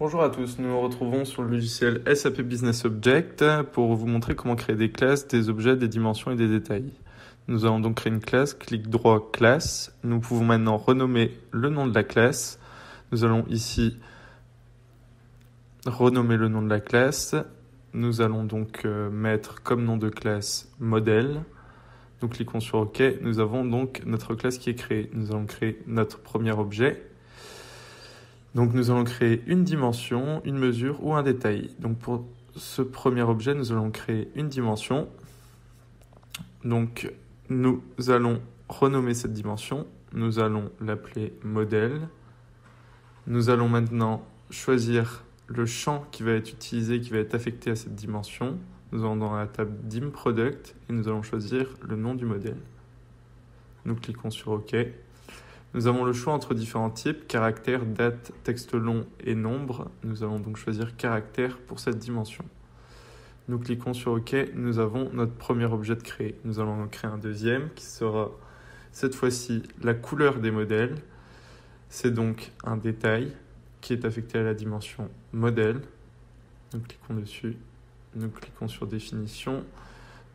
Bonjour à tous, nous nous retrouvons sur le logiciel SAP Business Object pour vous montrer comment créer des classes, des objets, des dimensions et des détails. Nous allons donc créer une classe, clic droit classe. Nous pouvons maintenant renommer le nom de la classe. Nous allons ici renommer le nom de la classe. Nous allons donc mettre comme nom de classe modèle. Nous cliquons sur OK. Nous avons donc notre classe qui est créée. Nous allons créer notre premier objet. Donc nous allons créer une dimension, une mesure ou un détail. Donc pour ce premier objet, nous allons créer une dimension. Donc nous allons renommer cette dimension. Nous allons l'appeler modèle. Nous allons maintenant choisir le champ qui va être utilisé, qui va être affecté à cette dimension. Nous allons dans la table Dim Product et nous allons choisir le nom du modèle. Nous cliquons sur OK. Nous avons le choix entre différents types, caractère, date, texte long et nombre. Nous allons donc choisir caractère pour cette dimension. Nous cliquons sur OK, nous avons notre premier objet de créer. Nous allons en créer un deuxième qui sera cette fois-ci la couleur des modèles. C'est donc un détail qui est affecté à la dimension modèle. Nous cliquons dessus, nous cliquons sur définition.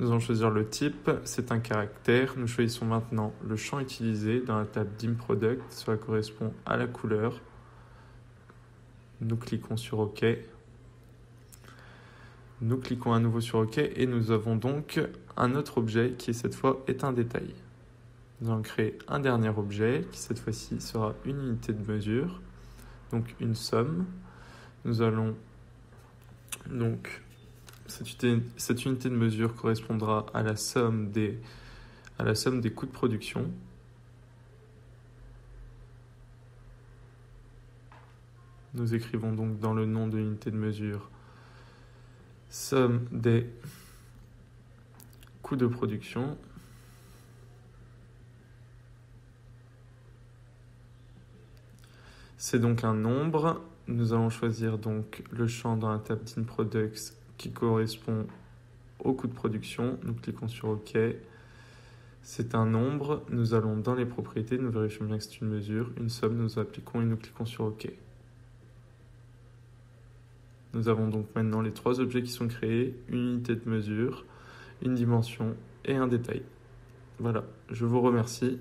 Nous allons choisir le type, c'est un caractère. Nous choisissons maintenant le champ utilisé dans la table Dim Product. Cela correspond à la couleur. Nous cliquons sur OK. Nous cliquons à nouveau sur OK et nous avons donc un autre objet qui cette fois est un détail. Nous allons créer un dernier objet qui cette fois-ci sera une unité de mesure, donc une somme. Nous allons donc... Cette unité de mesure correspondra à la somme des coûts de production. Nous écrivons donc dans le nom de l'unité de mesure somme des coûts de production. C'est donc un nombre. Nous allons choisir donc le champ dans la table Dim Products qui correspond au coût de production. Nous cliquons sur OK. C'est un nombre. Nous allons dans les propriétés, nous vérifions bien que c'est une mesure, une somme, nous appliquons et nous cliquons sur OK. Nous avons donc maintenant les trois objets qui sont créés, une unité de mesure, une dimension et un détail. Voilà, je vous remercie.